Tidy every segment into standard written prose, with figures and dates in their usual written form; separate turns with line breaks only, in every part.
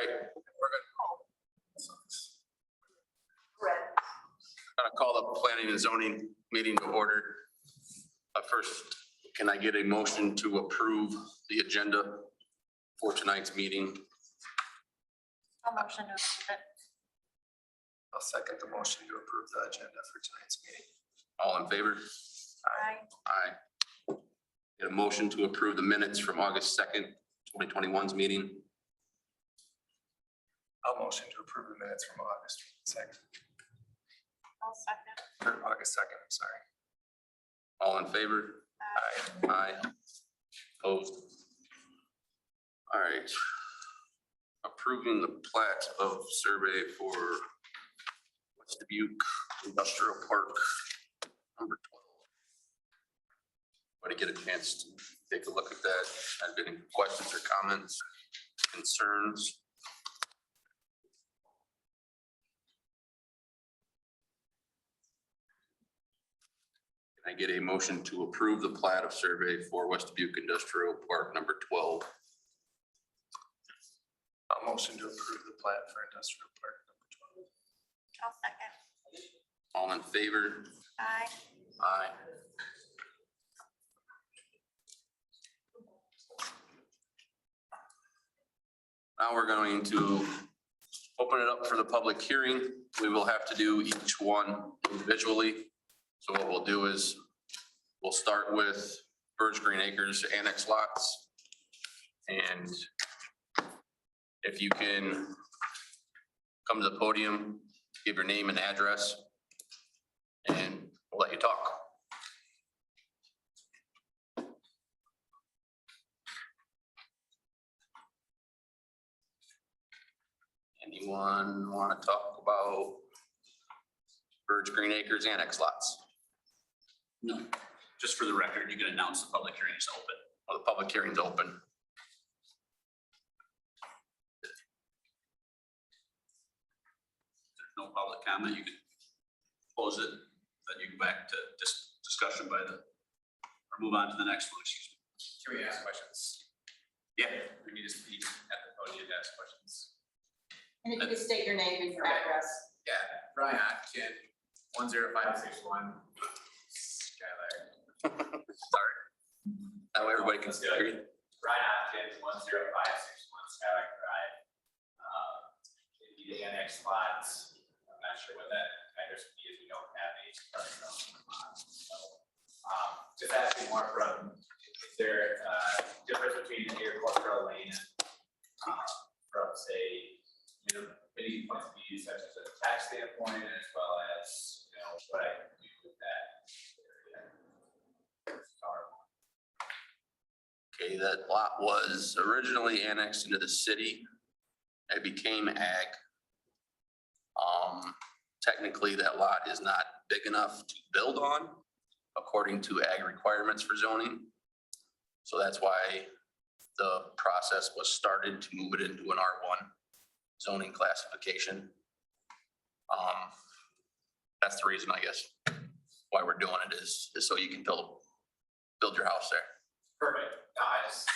right, we're gonna call the planning and zoning meeting to order. First, can I get a motion to approve the agenda for tonight's meeting?
I'll motion to approve it.
I'll second the motion to approve the agenda for tonight's meeting.
All in favor?
Aye.
Aye. Get a motion to approve the minutes from August 2nd, 2021's meeting.
I'll motion to approve the minutes from August 2nd,
I'll second.
or August 2nd, I'm sorry.
All in favor?
Aye.
Aye. Opposed? All right. Approving the plat of survey for West Dubuque Industrial Park number 12. Want to get a chance to take a look at that? Have any questions or comments, concerns? Can I get a motion to approve the plat of survey for West Dubuque Industrial Park number 12?
I'll motion to approve the plat for industrial park number 12.
I'll second.
All in favor?
Aye.
Aye. Now we're going to open it up for the public hearing. We will have to do each one individually. So what we'll do is we'll start with Birch Green Acres annex lots. And if you can come to the podium, give your name and address, and we'll let you talk. Anyone want to talk about Birch Green Acres annex lots?
No, just for the record, you can announce the public hearing is open.
Well, the public hearing's open.
There's no public comment, you can close it, then you go back to discussion by the, or move on to the next one, excuse me.
Can we ask questions?
Yeah.
We need to speak at the podium to ask questions.
And if you could state your name and your address.
Yeah, Brian Atkin, 10561 Skylar.
Sorry. Now everybody can
Let's do
hear you.
Brian Atkin, 10561 Skylar Drive. The annex lots, I'm not sure what that matters to me, as we don't have a start zone lot. So, just asking more from, is there a difference between agricultural land from say, many points of view, such as a tax standpoint, as well as, what I can do with that area.
Okay, that lot was originally annexed into the city. It became ag. Technically, that lot is not big enough to build on according to ag requirements for zoning. So that's why the process was started to move it into an R1 zoning classification. That's the reason, I guess, why we're doing it is so you can build your house there.
Perfect. No, I just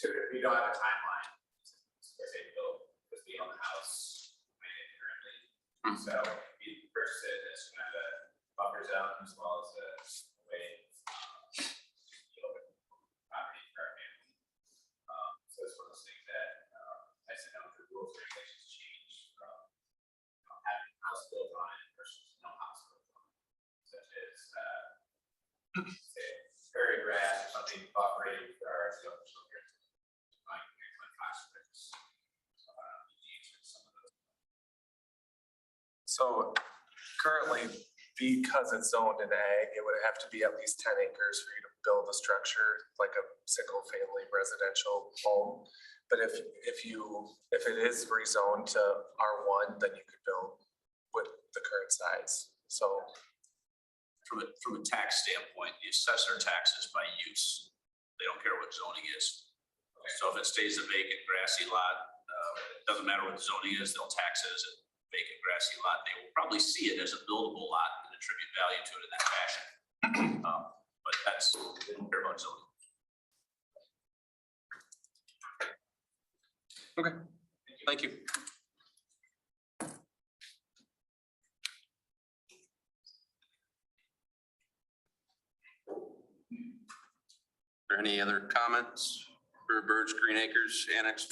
if we don't have a timeline, because they built, because we own the house, currently. So we purchased it as kind of a buffer zone as well as a way to open property for our family. So it's one of those things that I said, no, the rules and regulations change from having a house built on it versus no house built on it. Such as say prairie grass or something buffering for our young children.
So currently, because it's zoned in ag, it would have to be at least 10 acres for you to build a structure like a single family residential home. But if it is rezoned to R1, then you could build with the current size. So
From a tax standpoint, the assessor taxes by use. They don't care what zoning is. So if it stays a vacant grassy lot, it doesn't matter what the zoning is, they'll tax it as a vacant grassy lot. They will probably see it as a buildable lot and attribute value to it in that fashion. But they don't care about zoning.
okay.
Thank
Thank you. Are there any other comments for Birch Green Acres Annex?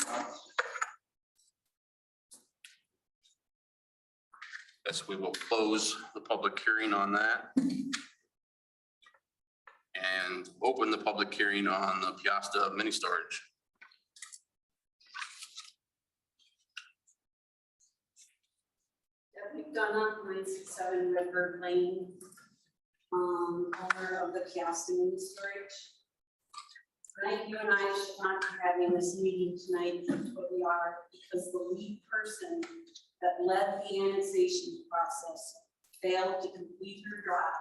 Yes, we will close the public hearing on that. And open the public hearing on the Peosta mini storage.
Debbie Dunham, 967 Redbird Lane, owner of the Peosta Mini Storage. Tonight, you and I should not be having this meeting tonight, but we are, because the lead person that led the annexation process failed to complete her job,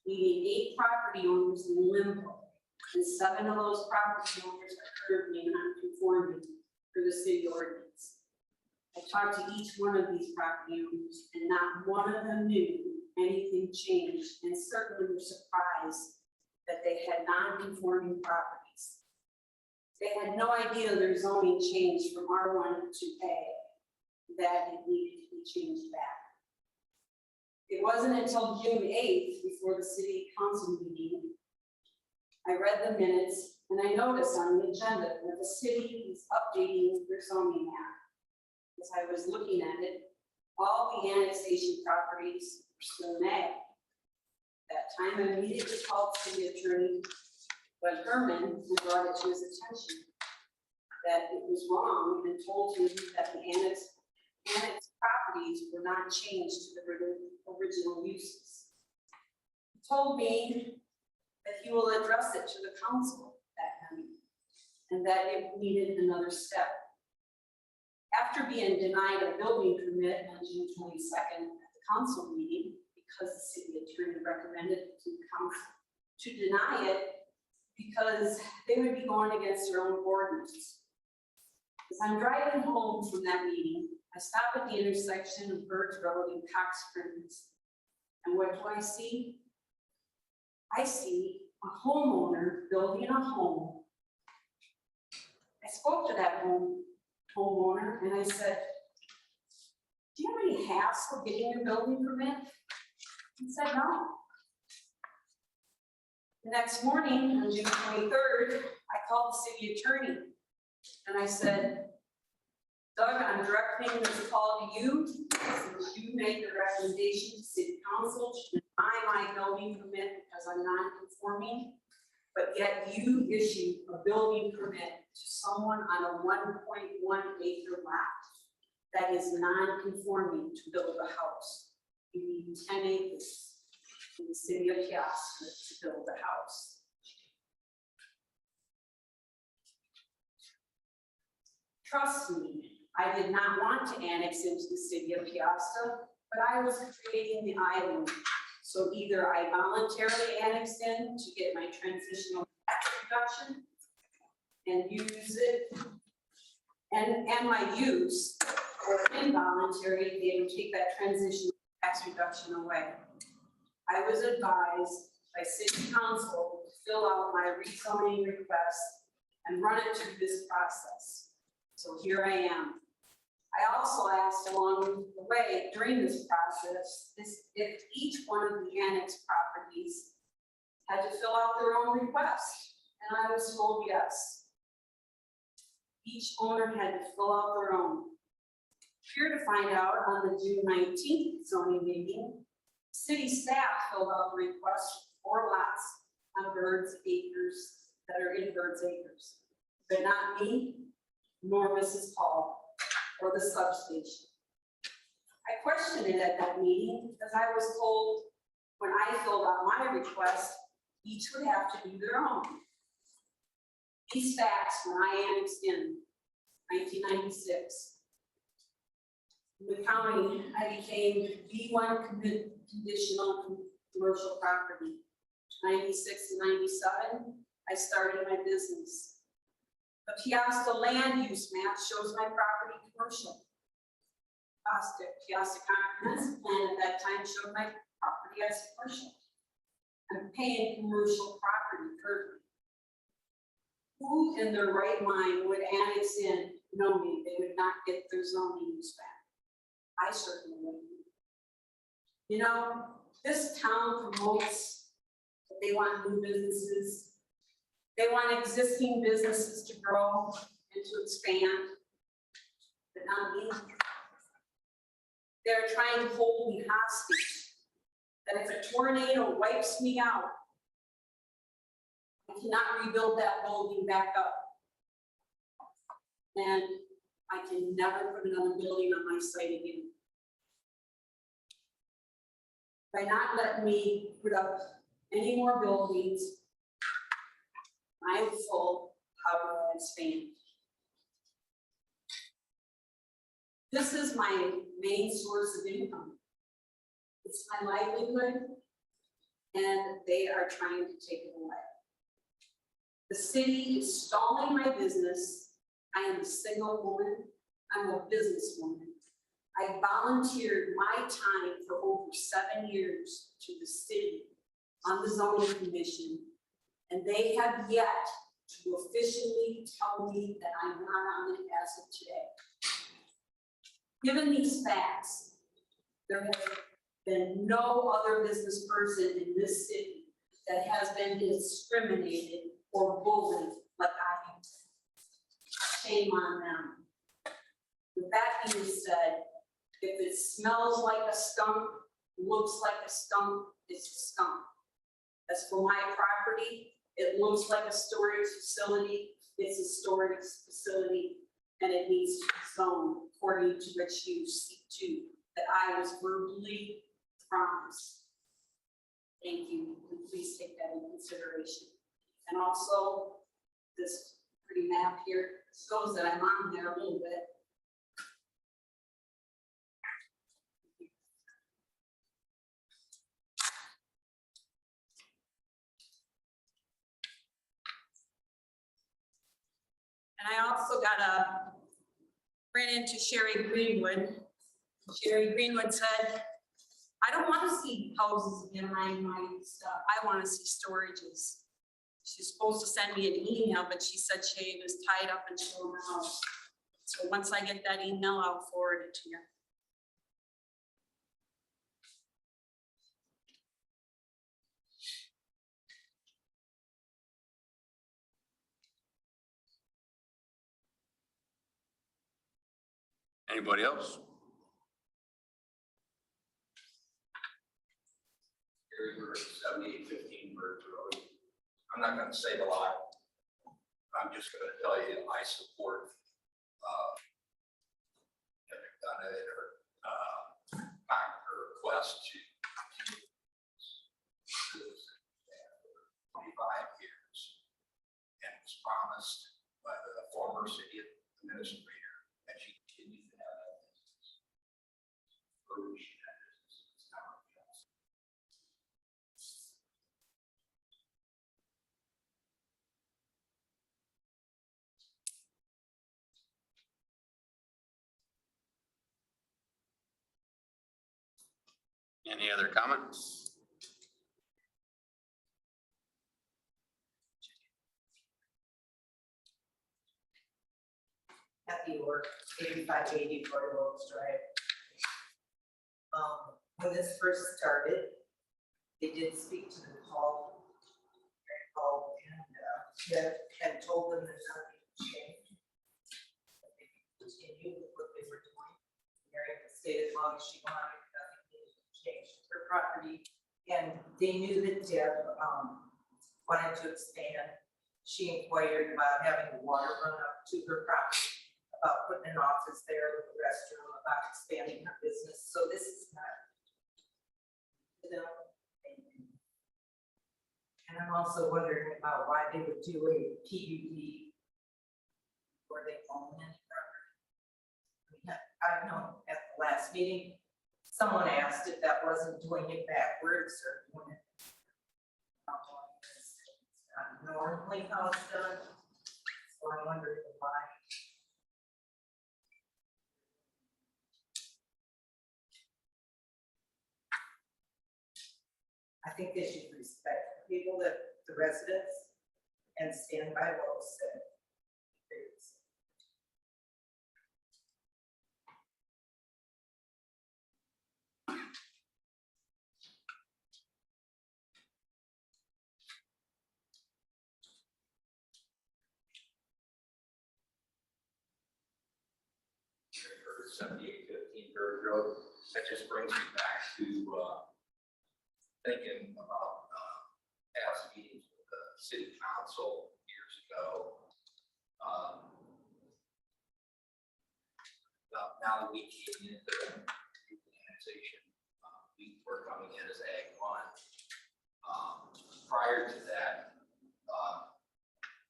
leaving 8 property owners in limbo, and 7 of those property owners are currently non-conforming for the city ordinance. I talked to each one of these property owners, and not one of them knew anything changed, and certainly were surprised that they had non-conforming properties. They had no idea their zoning changed from R1 to A, that it needed to be changed back. It wasn't until June 8th, before the city council meeting, I read the minutes, and I noticed on the agenda that the city was updating their zoning map. As I was looking at it, all the annexation properties were still in A. That time, I immediately called the city attorney, Bud Herman, and brought it to his attention that it was wrong, and told him that the annexed properties were not changed to the original uses. He told me that he will address it to the council that night, and that it needed another step. After being denied a building permit on June 22nd at the council meeting, because the city attorney recommended it to the council to deny it because they would be going against their own ordinance. As I'm driving home from that meeting, I stop at the intersection of Birch Road and Cox Springs. And what do I see? I see a homeowner building a home. I spoke to that homeowner and I said, do you have any hassle getting your building permit? He said, no. The next morning, on June 23rd, I called the city attorney and I said, Doug, I'm directing this call to you, since you made the recommendation to city council to deny my building permit because I'm non-conforming, but yet you issued a building permit to someone on a 1.1 acre lot that is non-conforming to build a house. You need 10 acres in the city of Peosta to build a house. Trust me, I did not want to annex into the city of Peosta, but I was creating the island. So either I voluntarily annexed in to get my transitional tax reduction and use it, and my use, or involuntary, they would take that transitional tax reduction away. I was advised by city council to fill out my rezoning request and run it through this process. So here I am. I also asked along the way during this process if each one of the annex properties had to fill out their own request, and I was told yes. Each owner had to fill out their own. Here to find out, on the June 19th zoning meeting, city staff filled out the request for lots on Bird's Acres that are in Bird's Acres, but not me, nor Mrs. Paul, or the substation. I questioned it at that meeting because I was told when I filled out my request, each would have to do their own. These facts, when I annexed in 1996, in the county, I became B1 conditional commercial property. 96 to 97, I started my business. The Peosta land use map shows my property commercial. Peosta comprehensive plan at that time showed my property as commercial. I'm paying commercial property currently. Who in their right mind would annex in know me, they would not get their zoning use back. I certainly wouldn't. You know, this town promotes that they want new businesses. They want existing businesses to grow and to expand, but not me. They're trying to hold me hostage, that if a tornado wipes me out, I cannot rebuild that building back up. And I can never put another building on my site again. By not letting me put up any more buildings, I am full, how do I expand? This is my main source of income. It's my livelihood, and they are trying to take it away. The city is stalling my business. I am a single woman. I'm a businesswoman. I volunteered my time for over 7 years to the city on the zoning commission, and they have yet to officially tell me that I'm not on it as of today. Given these facts, there has been no other business person in this city that has been discriminated or bullied like I am. Shame on them. With that being said, if it smells like a skunk, looks like a skunk, it's a skunk. As for my property, it looks like a storage facility, it's a storage facility, and it needs to be zoned according to which you C2 that I was verbally promised. Thank you, and please take that into consideration. And also, this pretty map here shows that I'm on there a little bit. And I also ran into Sherry Greenwood. Sherry Greenwood said, I don't want to see houses behind my stuff. I want to see storages. She's supposed to send me an email, but she said she was tied up until now. So once I get that email, I'll forward it to you.
Anybody else?
Gary Bird, 7815 Birds Road. I'm not gonna say a lot. I'm just gonna tell you, I support, her request to 25 years. And it was promised by the former city administrator that she continues to have that business. Or she had business, it's not her business.
Any other comments?
Happy work, 8580 Fort Willis Drive. When this first started, they did speak to the call, and had told them there's nothing to change. They continued with what they were doing. Mary stayed as long as she wanted, nothing needed to change her property. And they knew that Deb wanted to expand. She inquired about having water run up to her property, about putting an office there with a restroom, about expanding her business. So this is not, you know, and I'm also wondering about why they would do a PUD where they own any property. I know at the last meeting, someone asked if that wasn't doing it backwards or doing it normally how it's done. So I'm wondering why. I think they should respect the people, that the residents, and stand by what was said.
7815 Bird Road. That just brings me back to thinking about past meetings with the city council years ago. Now that we came into the annexation, we were coming in as Ag 1. Prior to that,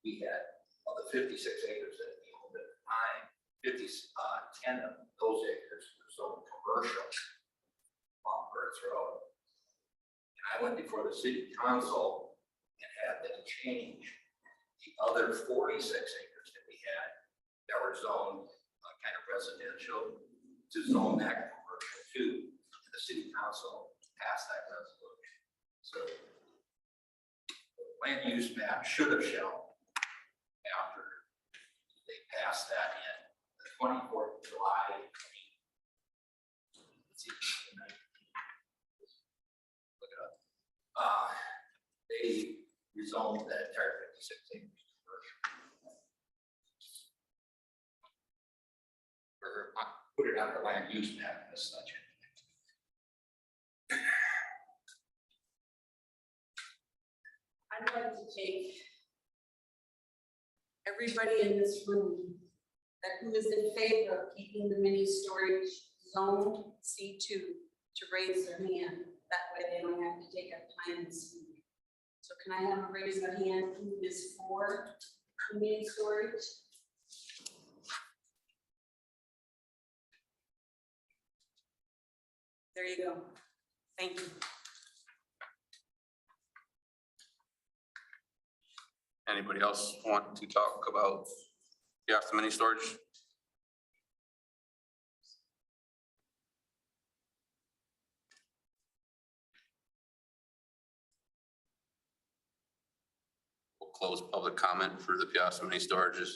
we had of the 56 acres that we owned at the time, 10 of those acres were zoned commercial on Birds Road. And I went before the city council and had them change the other 46 acres that we had that were zoned kind of residential to zone that commercial too. And the city council passed that resolution. So the land use map should have shown after they passed that in the 24th of July. Look it up. They rezoned that entire 56 acres commercial. Or put it on the land use map as such.
I'd like to take everybody in this room that who is in favor of keeping the mini storage zoned C2 to raise their hand. That way they don't have to take up time this week. So can I have a raise of hand who is for the mini storage? There you go. Thank you.
Anybody else want to talk about Peosta mini storage? We'll close public comment for the Peosta mini storages.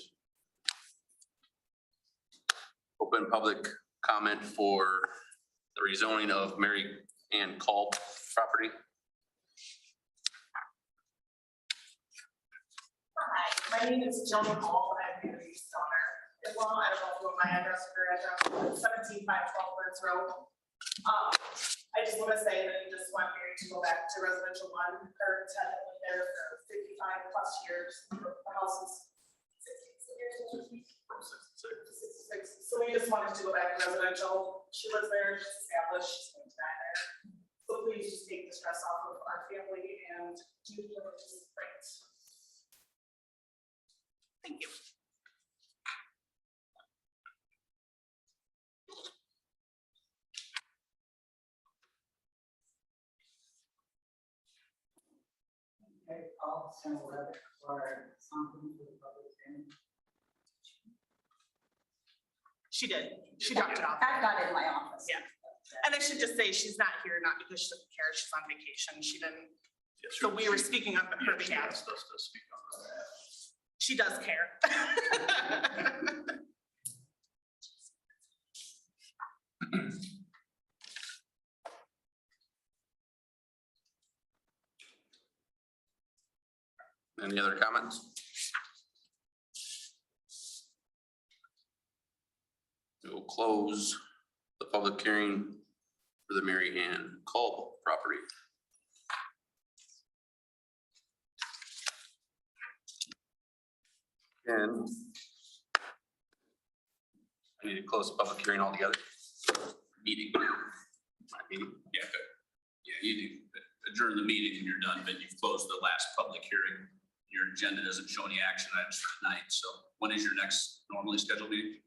Open public comment for the rezoning of Mary Ann Culp property.
Hi, my name is Jill McCall, and I'm the use owner. Well, I don't know if you want my address or address, 17512 Birds Road. I just want to say that you just want Mary to go back to residential one, her tenant lived there for 55 plus years. The house is 66 years old. 66. So we just wanted to go back to residential. She lives there, she's established, she's going to die there. So please just take the stress off of our family and do what is right. Thank you.
Okay, I'll send a letter or something to the public hearing.
She did. She dropped it off.
I've got it in my office.
Yeah. And I should just say she's not here, not because she doesn't care. She's on vacation. She didn't. So we were speaking on her behalf. She does care.
Any other comments? We will close the public hearing for the Mary Ann Culp property. And I need to close the public hearing altogether.
Meeting.
Meeting.
Yeah, good. Yeah, you do adjourn the meeting when you're done, but you've closed the last public hearing. Your agenda doesn't show any action items for tonight, so when is your next normally scheduled meeting?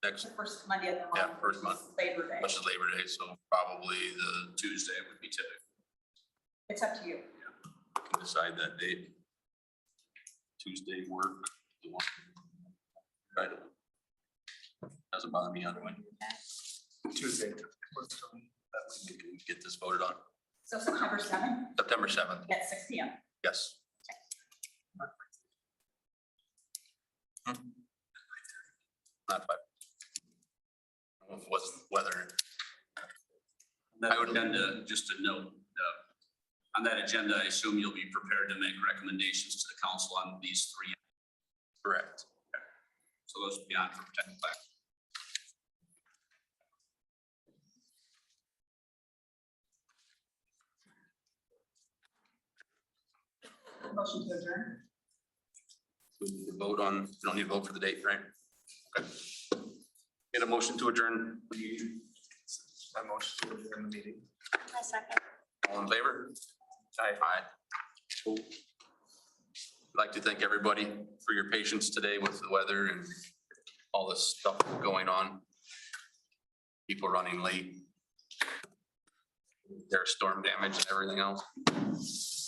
Next,
The first Monday of the month.
Yeah, first month.
Labor Day.
which is Labor Day, so probably the
Tuesday would be typical.
It's up to you.
can decide that date. Tuesday work. You want? Right. Doesn't bother me either way.
Tuesday.
We can get this voted on.
So September 7th
September 7th,
at 6 p.m.
yes. Not 5. I don't know if it was weather.
That agenda, just a note, on that agenda, I assume you'll be prepared to make recommendations to the council on these 3.
Correct.
So those will be on for potential action.
Motion to adjourn.
We need to vote on, you don't need to vote for the date, right? Okay. Get a motion to adjourn.
My motion to adjourn the meeting.
I second.
All in favor?
Aye.
Aye. Cool. I'd like to thank everybody for your patience today with the weather and all this stuff going on. People running late. There's storm damage and everything else.